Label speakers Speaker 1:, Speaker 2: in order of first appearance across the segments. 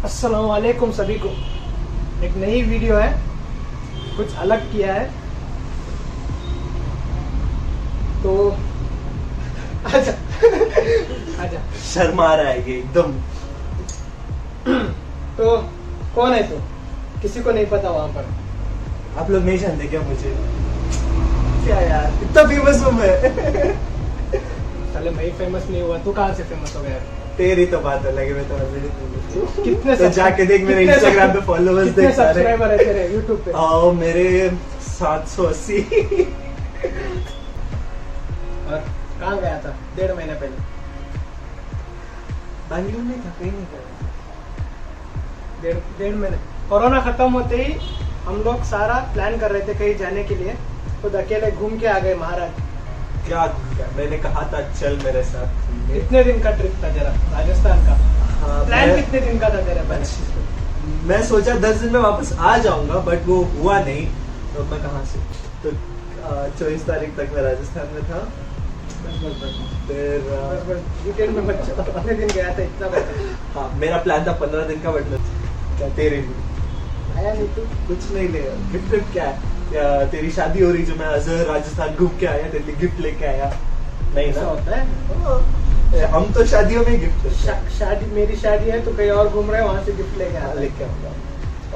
Speaker 1: अस्सलाम वालेकुम सभी को। एक नई वीडियो है, कुछ अलग किया है तो आजा आजा।
Speaker 2: शर्मा रहा है ये एकदम।
Speaker 1: तो कौन है तू? किसी को नहीं पता वहां पर।
Speaker 2: आप लोग नहीं जानते क्या मुझे? क्या यार, इतना फेमस हूँ मैं।
Speaker 1: साले मैं फेमस नहीं हुआ, तू कहाँ से फेमस हो गया?
Speaker 2: तेरी तो बात अलग है, मैं तो ऑलरेडी फेमस हूँ।
Speaker 1: कितने
Speaker 2: तो जाके देख मेरे इंस्टाग्राम पे फॉलोअर्स
Speaker 1: कितने
Speaker 2: देख सारे।
Speaker 1: सब्सक्राइबर है तेरे यूट्यूब पे?
Speaker 2: आओ मेरे 780।
Speaker 1: और कहाँ गया था 1.5 महीने पहले?
Speaker 2: बैंगलोर में था, कहीं नहीं गया।
Speaker 1: डेढ़ महीने। कोरोना खत्म होते ही हम लोग सारा प्लान कर रहे थे कहीं जाने के लिए, खुद अकेले घूम के आ गए महाराज।
Speaker 2: क्या मैंने कहा था चल मेरे साथ।
Speaker 1: कितने दिन का ट्रिप था जरा राजस्थान का?
Speaker 2: हाँ,
Speaker 1: प्लान कितने दिन का था तेरे पास?
Speaker 2: मैं सोचा 10 दिन में वापस आ जाऊंगा, बट वो हुआ नहीं। तो मैं कहाँ से, तो 24 तारीख तक मैं राजस्थान में था। फिर
Speaker 1: डिटेल में मत चलो, कितने दिन गया था इतना बता।
Speaker 2: हाँ, मेरा प्लान था 15 दिन का, बट क्या तेरे लिए
Speaker 1: आया नहीं तू?
Speaker 2: कुछ नहीं ले गिफ्ट क्या है? या तेरी शादी हो रही जो मैं अजहर राजस्थान घूम के आया, तेरे लिए गिफ्ट लेके आया नहीं
Speaker 1: ऐसा
Speaker 2: ना?
Speaker 1: होता है?
Speaker 2: हम तो शादियों में गिफ्ट देते हैं।
Speaker 1: शादी, मेरी शादी है तो कहीं और घूम रहे, वहां से गिफ्ट लेके
Speaker 2: हाँ,
Speaker 1: आया।
Speaker 2: लेके आऊंगा।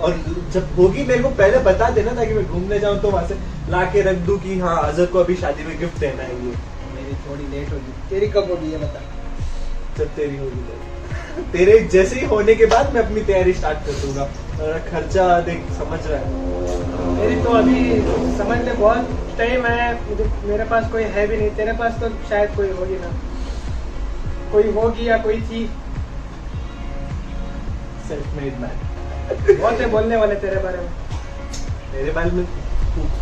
Speaker 2: और जब होगी मेरे को पहले बता देना, ताकि मैं घूमने जाऊं तो वहां से ला के रख दूं कि हाँ अजहर को अभी शादी में गिफ्ट देना है ये।
Speaker 1: मेरी थोड़ी लेट होगी, तेरी कब होगी ये बता।
Speaker 2: जब तेरी होगी तेरे जैसे ही होने के बाद मैं अपनी तैयारी स्टार्ट कर दूंगा। और खर्चा देख, समझ रहा है।
Speaker 1: मेरी तो अभी समझ ले बहुत टाइम है, मेरे पास कोई है भी नहीं। तेरे पास तो शायद कोई होगी ना, कोई होगी या कोई थी।
Speaker 2: Self made man.
Speaker 1: बहुत है बोलने वाले तेरे बारे में।
Speaker 2: मेरे बारे में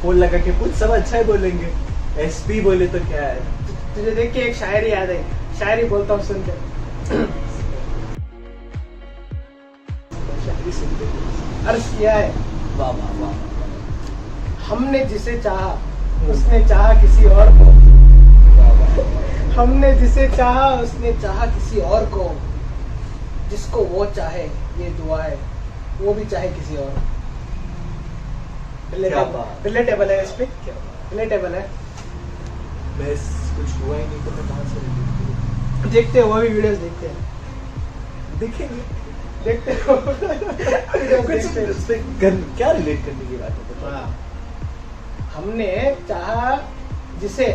Speaker 2: फोन लगा के पूछ, सब अच्छा ही बोलेंगे। एसपी बोले तो क्या है।
Speaker 1: तुझे देख के एक शायरी याद आई, शायरी बोलता हूँ सुन के।
Speaker 2: शायरी सुनते
Speaker 1: अर्ज किया है,
Speaker 2: वाह वाह वाह।
Speaker 1: हमने जिसे चाहा उसने चाहा किसी और को। हमने जिसे चाहा उसने चाहा किसी और को। जिसको वो चाहे ये दुआ है, वो भी चाहे किसी और। रिलेटेबल है, इस पे रिलेटेबल है।
Speaker 2: बस कुछ हुआ ही नहीं तो मैं कहाँ से relate करूं?
Speaker 1: देखते हो, वो भी वीडियोस देखते हैं।
Speaker 2: देखेंगे,
Speaker 1: देखते हो
Speaker 2: कुछ क्या रिलेट करने की बात है?
Speaker 1: हाँ। हमने चाहा जिसे,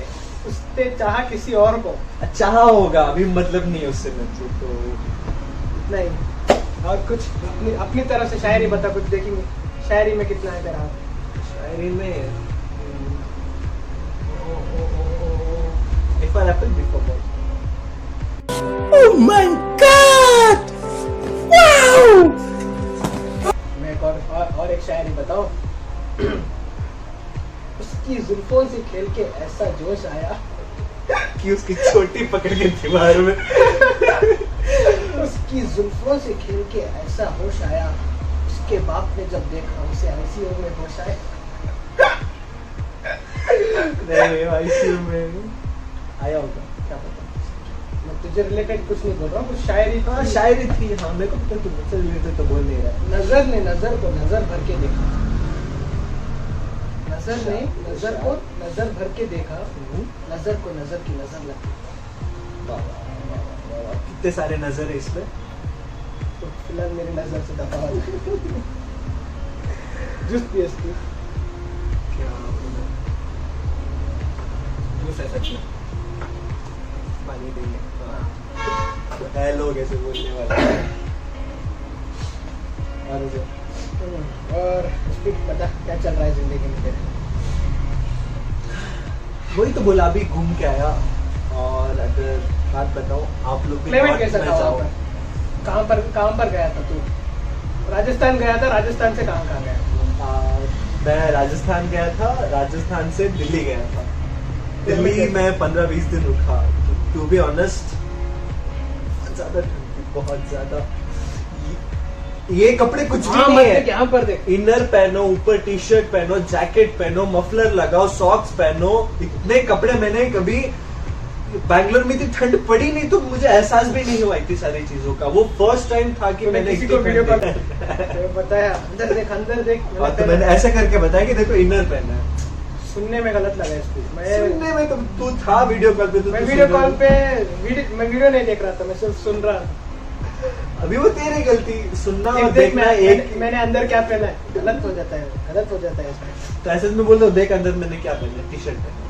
Speaker 1: उसने चाहा किसी और को।
Speaker 2: चाहा होगा, अभी मतलब नहीं है उससे मतलब तो
Speaker 1: नहीं, और कुछ अपनी तरफ से शायरी बता, कुछ देखेंगे शायरी में कितना है तेरा।
Speaker 2: शायरी में If an apple before boy.
Speaker 1: Oh my God! Wow! मैं एक और एक शायरी बताओ। उसकी जुल्फों से खेल के ऐसा जोश आया
Speaker 2: कि उसकी छोटी पकड़ के दीवार में।
Speaker 1: उसकी जुल्फों से खेल के ऐसा होश आया, उसके बाप ने जब देखा उसे आईसीयू में होश आया।
Speaker 2: नहीं आईसीयू में आया होगा, क्या पता।
Speaker 1: मैं तुझे रिलेटेड कुछ नहीं बोल रहा हूँ, कुछ शायरी।
Speaker 2: हाँ शायरी थी, हाँ मेरे को पता, तुम मुझसे रिलेटेड तो बोल नहीं रहा।
Speaker 1: नजर ने नजर को नजर भर के देखा, नजर ने नजर को नजर भर के देखा, नजर को नजर की नजर लगी।
Speaker 2: कितने सारे नजर है इसमें।
Speaker 1: तो फिलहाल मेरी नजर से दफा हो जूस पिए इसकी।
Speaker 2: क्या
Speaker 1: जूस है सच में,
Speaker 2: पानी देंगे है लोग ऐसे बोलने वाले।
Speaker 1: और स्पीक बता, क्या चल रहा है जिंदगी में तेरे?
Speaker 2: वही तो बोला, अभी घूम के आया। और अगर बात बताओ, आप लोग
Speaker 1: क्लाइमेट कैसा था वहाँ पर? कहाँ पर गया था तू? राजस्थान गया था, राजस्थान से कहाँ गया?
Speaker 2: मैं राजस्थान गया था, राजस्थान से दिल्ली गया था। दिल्ली में 15-20 दिन रुका। टू बी ऑनेस्ट बहुत ज्यादा ठंड थी, बहुत ज्यादा। ये कपड़े कुछ भी नहीं है।
Speaker 1: यहाँ पर देख,
Speaker 2: इनर पहनो, ऊपर टी शर्ट पहनो, जैकेट पहनो, मफलर लगाओ, सॉक्स पहनो। इतने कपड़े मैंने कभी बैंगलोर में इतनी ठंड पड़ी नहीं तो मुझे एहसास भी नहीं हुआ इतनी सारी चीजों का। वो फर्स्ट टाइम था कि मैंने
Speaker 1: किसी को
Speaker 2: इतनी
Speaker 1: वीडियो
Speaker 2: ठंड
Speaker 1: कॉल
Speaker 2: देखी।
Speaker 1: बताया अंदर देख अंदर देख।
Speaker 2: और तो मैंने ऐसा करके बताया कि देखो इनर पहनना है।
Speaker 1: सुनने में गलत लगा इसको।
Speaker 2: सुनने में तो तू था वीडियो कॉल पे, तो
Speaker 1: मैं
Speaker 2: तू
Speaker 1: वीडियो
Speaker 2: सुन रहा
Speaker 1: कॉल
Speaker 2: था।
Speaker 1: पे मैं वीडियो नहीं देख रहा था, मैं सिर्फ सुन रहा था।
Speaker 2: अभी वो तेरी गलती, सुनना और
Speaker 1: देख
Speaker 2: देखना एक।
Speaker 1: मैंने अंदर क्या पहना है, गलत हो जाता है इसमें।
Speaker 2: तो ऐसे में बोल दो देख अंदर मैंने क्या पहना, टी शर्ट पहना।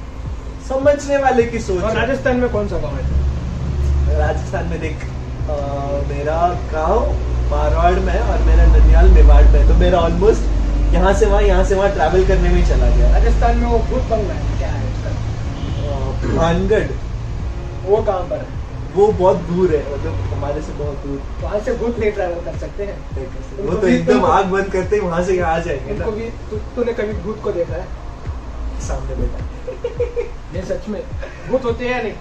Speaker 2: समझने वाले की सोच
Speaker 1: और
Speaker 2: है।
Speaker 1: राजस्थान में कौन सा गाँव है?
Speaker 2: राजस्थान में देख मेरा गांव मारवाड़ में है और मेरा ननियाल मेवाड़ में है, तो मेरा ऑलमोस्ट यहाँ से वहाँ ट्रैवल करने में ही चला गया।
Speaker 1: राजस्थान में वो भूत बंगला है, क्या है उसका?
Speaker 2: भानगढ़,
Speaker 1: वो कहाँ पर है?
Speaker 2: वो बहुत दूर है, मतलब हमारे से बहुत दूर।
Speaker 1: वहाँ से भूत नहीं ट्रैवल कर सकते हैं।
Speaker 2: वो तो एकदम आग बंद करते ही वहां से यहाँ आ जाएंगे ना।
Speaker 1: उनको भी तूने कभी भूत को देखा है?
Speaker 2: सामने बैठा
Speaker 1: ये सच में भूत होते हैं या नहीं?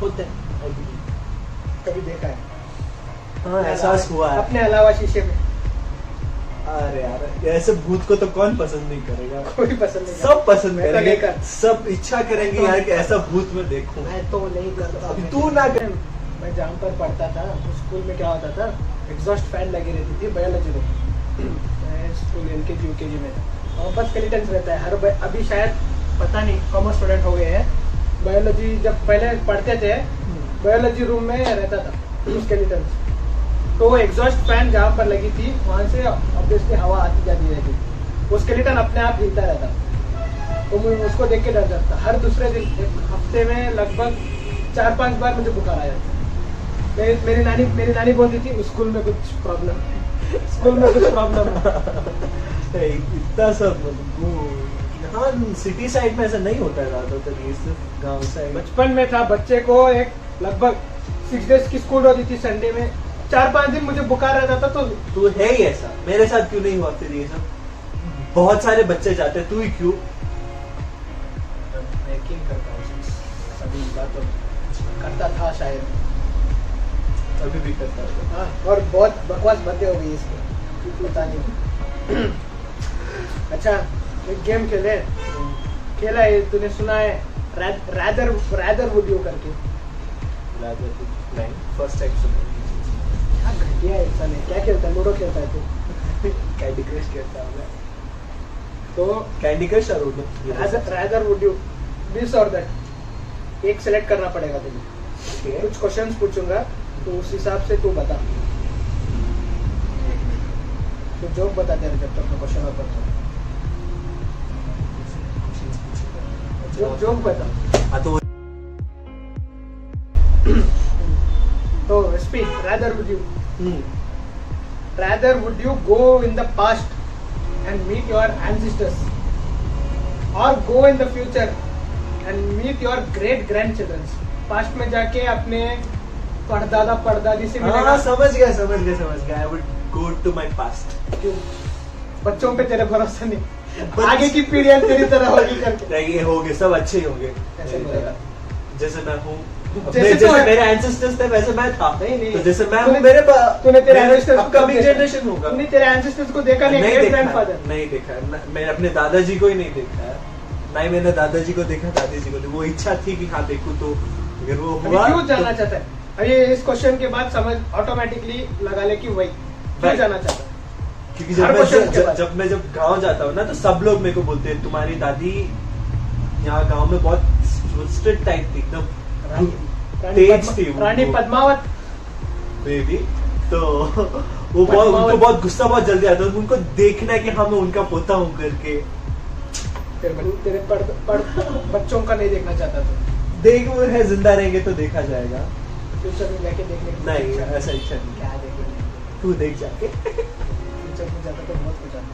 Speaker 2: होता है अभी।
Speaker 1: कभी देखा है?
Speaker 2: हाँ एहसास हुआ है।
Speaker 1: अपने अलावा शीशे में।
Speaker 2: अरे यार ऐसे भूत को तो कौन पसंद नहीं करेगा,
Speaker 1: कोई पसंद नहीं
Speaker 2: सब पसंद
Speaker 1: मैं तो
Speaker 2: करेंगे,
Speaker 1: नहीं कर।
Speaker 2: सब इच्छा करेंगे यार कि ऐसा भूत मैं देखूं।
Speaker 1: मैं तो नहीं करता।
Speaker 2: अभी तू ना कर।
Speaker 1: मैं जहाँ पर पढ़ता था उस स्कूल में क्या होता था, एग्जॉस्ट फैन लगी रहती थी बायोलॉजी में। मैं स्कूल LKG UKG में था और बस स्केलेटन्स रहता है हर अभी शायद पता नहीं कॉमर्स स्टूडेंट हो गए हैं। बायोलॉजी जब पहले पढ़ते थे बायोलॉजी रूम में रहता था स्केलेटन्स, तो वो एग्जॉस्ट फैन जहाँ पर लगी थी वहाँ से ऑब्वियसली हवा आती जाती रहती, वो स्केलेटन अपने आप हिलता रहता। तो मैं उसको देख के डर जाता। हर दूसरे दिन एक हफ्ते में लगभग 4-5 बार मुझे बुखार आ जाता। मेरी नानी बोलती थी स्कूल में कुछ प्रॉब्लम
Speaker 2: इतना सब हाँ सिटी साइड में ऐसा नहीं होता है ज्यादातर, ये सिर्फ गांव साइड।
Speaker 1: बचपन में था, बच्चे को एक लगभग 6 डेज की स्कूल होती थी, संडे में 4-5 दिन मुझे बुखार रहता था। तो
Speaker 2: तू है ही ऐसा, मेरे साथ क्यों नहीं हुआ फिर ये सब? बहुत सारे बच्चे जाते हैं, तू ही क्यों?
Speaker 1: मैं यकीन करता हूँ सभी बात तो करता था शायद,
Speaker 2: अभी भी करता है।
Speaker 1: हाँ। और बहुत बकवास बातें हो गई इसमें, पता नहीं। अच्छा एक गेम खेला है, तूने सुना है रादर वुड यू करके?
Speaker 2: नहीं फर्स्ट टाइम सुना।
Speaker 1: क्या घटिया इंसान है, क्या खेलता है? लूडो खेलता है तू?
Speaker 2: कैंडी क्रश खेलता हूँ मैं।
Speaker 1: तो
Speaker 2: कैंडी क्रश और ludo.
Speaker 1: Rather would you this और दैट, एक सेलेक्ट करना पड़ेगा तुझे। कुछ क्वेश्चंस पूछूंगा तो उस हिसाब से तू बता। तो जोक बता दे जब तक क्वेश्चन और बता। जोक बता।
Speaker 2: हाँ
Speaker 1: तो speak. Rather would you go in the past and meet your ancestors, or go in the future and meet your great grandchildren? Past में जाके अपने परदादा परदादी से मिलेगा।
Speaker 2: हाँ समझ गया। I would go to my past.
Speaker 1: क्यों? बच्चों पे तेरे भरोसा नहीं, आगे की पीढ़ियां तेरी तरह होगी करके।
Speaker 2: नहीं ये होंगे, सब अच्छे ही होंगे।
Speaker 1: ऐसे बोलेगा।
Speaker 2: जैसे मैं हूँ,
Speaker 1: जैसे
Speaker 2: मेरे एंसेस्टर्स थे वैसे मैं था।
Speaker 1: नहीं
Speaker 2: तो जैसे मैं हूँ
Speaker 1: तूने
Speaker 2: मेरे
Speaker 1: तेरे ancestors को
Speaker 2: अपकमिंग
Speaker 1: देखा?
Speaker 2: जनरेशन होगा।
Speaker 1: तूने तेरे एंसेस्टर्स को देखा नहीं?
Speaker 2: नहीं
Speaker 1: ग्रेट
Speaker 2: देखा
Speaker 1: ग्रैंडफादर
Speaker 2: है, नहीं देखा है। मैंने अपने दादाजी को ही नहीं देखा है, ना ही मैंने दादाजी को देखा, दादी जी को। वो इच्छा थी कि हाँ देखूं, तो अगर वो
Speaker 1: अभी
Speaker 2: हुआ
Speaker 1: क्यों जाना चाहता है? अभी इस क्वेश्चन के बाद समझ ऑटोमेटिकली लगा ले कि वही क्यों
Speaker 2: Right.
Speaker 1: जाना चाहता है?
Speaker 2: क्योंकि
Speaker 1: हर question के बाद।
Speaker 2: जब गांव जाता हूँ ना तो सब लोग मेरे को बोलते हैं तुम्हारी दादी यहाँ गांव में बहुत स्ट्रिक्ट टाइप थी, एकदम तेज थी वो।
Speaker 1: रानी पद्मावत
Speaker 2: बेबी। तो वो बहुत उनको बहुत गुस्सा बहुत जल्दी आता है, उनको देखना है कि हाँ मैं उनका पोता हूँ करके।
Speaker 1: तेरे बच्चों का नहीं देखना चाहता तो
Speaker 2: देख वो है, जिंदा रहेंगे तो देखा जाएगा।
Speaker 1: फ्यूचर में लेके देखने की
Speaker 2: नहीं
Speaker 1: इच्छा है।
Speaker 2: ऐसा इच्छा नहीं।
Speaker 1: क्या देखेंगे?
Speaker 2: तू देख जाके।
Speaker 1: फ्यूचर में जाता तो बहुत कुछ आता।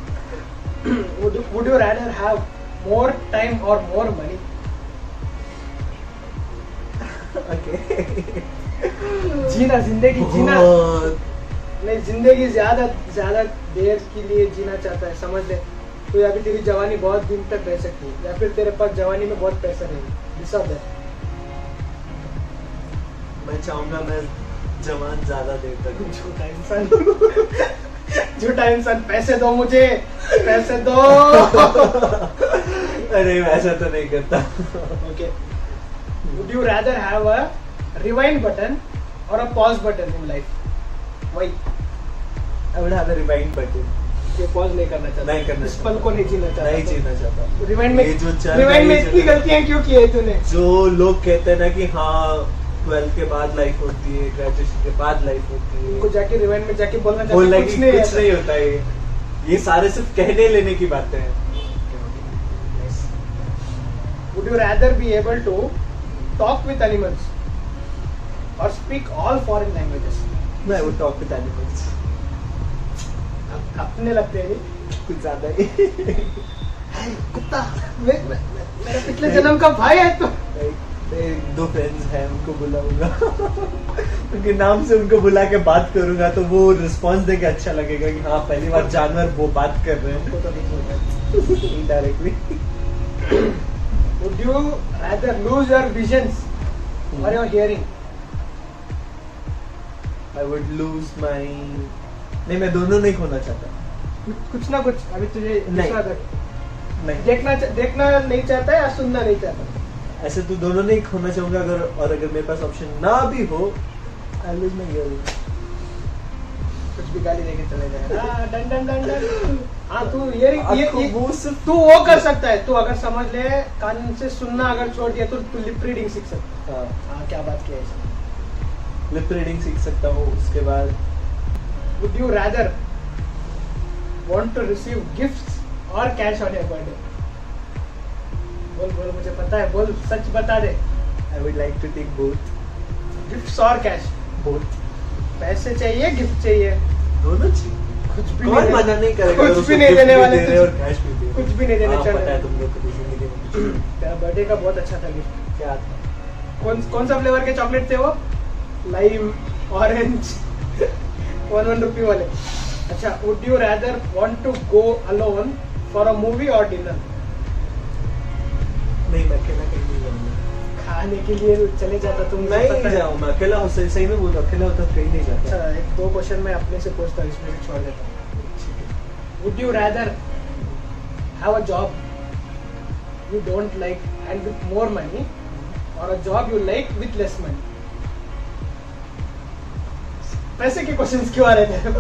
Speaker 1: Would you rather have more time or more money? जीना, जिंदगी जीना नहीं, जिंदगी ज्यादा देर के लिए जीना चाहता है, समझ ले। तो या फिर तेरी जवानी बहुत दिन तक रह सकती है, या फिर तेरे पास जवानी में बहुत पैसा रहेगा। डिसाइड है।
Speaker 2: मैं चाहूंगा मैं जवान ज्यादा देर तक।
Speaker 1: झूठा इंसान, पैसे दो मुझे, पैसे दो।
Speaker 2: अरे वैसा तो नहीं करता।
Speaker 1: Okay Would you rather have a rewind button or a pause button in life? Why?
Speaker 2: I would have a rewind button.
Speaker 1: ये पॉज नहीं करना चाहता,
Speaker 2: नहीं करना
Speaker 1: इस
Speaker 2: चाहता।
Speaker 1: पल को नहीं जीना चाहता,
Speaker 2: नहीं जीना चाहता।
Speaker 1: रिवाइंड में
Speaker 2: ये जो चल रहा है,
Speaker 1: रिवाइंड में
Speaker 2: ये
Speaker 1: इतनी
Speaker 2: चल रहा है।
Speaker 1: गलतियां क्यों की है तूने?
Speaker 2: जो लोग कहते हैं ना कि हाँ 12th के बाद लाइफ होती है, ग्रेजुएशन के बाद लाइफ होती
Speaker 1: उनको
Speaker 2: है,
Speaker 1: जाके रिवाइंड में जाके बोलना
Speaker 2: बोलना
Speaker 1: चाहिए
Speaker 2: कि कुछ नहीं होता है, ये सारे सिर्फ कहने लेने की बातें हैं।
Speaker 1: Would you rather be able to talk with animals or speak all foreign languages?
Speaker 2: I would talk with animals.
Speaker 1: अपने लगते हैं नहीं?
Speaker 2: कुछ ज्यादा ही।
Speaker 1: कुत्ता मेरा पिछले जन्म का भाई है तो।
Speaker 2: मेरे 2 फ्रेंड्स हैं, उनको बुलाऊंगा। उनके नाम से उनको बुला के बात करूंगा तो वो रिस्पांस देके अच्छा लगेगा कि हाँ पहली बार जानवर वो बात कर रहे हैं।
Speaker 1: उनको तो नहीं बोलना।
Speaker 2: Indirectly.
Speaker 1: Would you rather lose your visions or your hearing?
Speaker 2: I would lose my नहीं, मैं दोनों नहीं खोना चाहता।
Speaker 1: कुछ ना कुछ अभी तुझे
Speaker 2: नहीं।
Speaker 1: दूसरा कर।
Speaker 2: नहीं,
Speaker 1: देखना नहीं चाहता है या सुनना नहीं चाहता?
Speaker 2: ऐसे तो दोनों नहीं खोना चाहूंगा। अगर मेरे पास ऑप्शन ना भी हो, I lose my hearing।
Speaker 1: कुछ भी गाली देके चले जाए। हाँ, डन डन डन डन। हाँ तू ये
Speaker 2: वो सिर्फ
Speaker 1: तू वो कर सकता है। तू अगर समझ ले कान से सुनना अगर छोड़ दिया तो तू लिप रीडिंग सीख सकता है। हाँ क्या बात की है इसमें।
Speaker 2: लिप रीडिंग सीख सकता हूँ। उसके बाद
Speaker 1: Would you rather want to receive gifts or cash on your birthday? बोल बोल मुझे पता है, बोल सच बता दे।
Speaker 2: I would like to take both।
Speaker 1: Gifts और कैश?
Speaker 2: both।
Speaker 1: पैसे चाहिए, गिफ्ट चाहिए?
Speaker 2: दोनों चाहिए।
Speaker 1: कुछ भी
Speaker 2: कौन
Speaker 1: नहीं
Speaker 2: मना नहीं करेगा?
Speaker 1: कुछ
Speaker 2: उसको
Speaker 1: भी नहीं
Speaker 2: gift
Speaker 1: देने वाले
Speaker 2: दे रहे और कैश भी दे रहे।
Speaker 1: कुछ भी नहीं देने
Speaker 2: हाँ,
Speaker 1: चल
Speaker 2: पता है
Speaker 1: रहे।
Speaker 2: तुम लोग को जिंदगी में कुछ।
Speaker 1: तेरा बर्थडे का बहुत अच्छा था गिफ्ट।
Speaker 2: क्या था?
Speaker 1: कौन सा फ्लेवर के चॉकलेट थे वो? लाइम, ऑरेंज, 1 रुपी वाले। अच्छा, would you rather want to go alone for a movie or dinner?
Speaker 2: नहीं, मैं अकेला कहीं नहीं जाऊंगा।
Speaker 1: खाने के लिए चले जाता तुम?
Speaker 2: नहीं जाऊँ मैं अकेला। सही में बोल, अकेला होता तो कहीं नहीं जाता।
Speaker 1: अच्छा, 1-2 क्वेश्चन मैं अपने से पूछता हूँ, इसमें भी छोड़ देता हूँ। Would you rather have a job you don't like and with more money or a job you like with less money? पैसे के क्वेश्चंस क्यों आ रहे थे?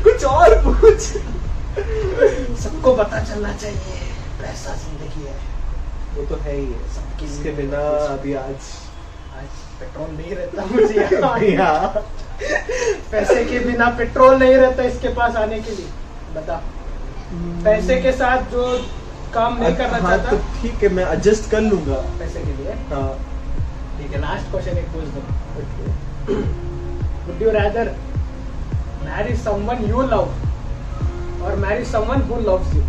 Speaker 2: कुछ और पूछ।
Speaker 1: सबको पता चलना चाहिए पैसा जिंदगी है।
Speaker 2: वो तो है ही है।
Speaker 1: सबके लिए
Speaker 2: इसके बिना अभी आज
Speaker 1: पेट्रोल नहीं रहता मुझे
Speaker 2: यहाँ।
Speaker 1: पैसे के बिना पेट्रोल नहीं रहता इसके पास आने के लिए। बता, पैसे के साथ जो काम नहीं करना
Speaker 2: हाँ,
Speaker 1: चाहता
Speaker 2: तो ठीक है, मैं एडजस्ट कर लूंगा
Speaker 1: पैसे के लिए।
Speaker 2: हाँ।
Speaker 1: ठीक है, लास्ट क्वेश्चन एक पूछ दो। Would you rather marry someone you love or marry someone who loves you?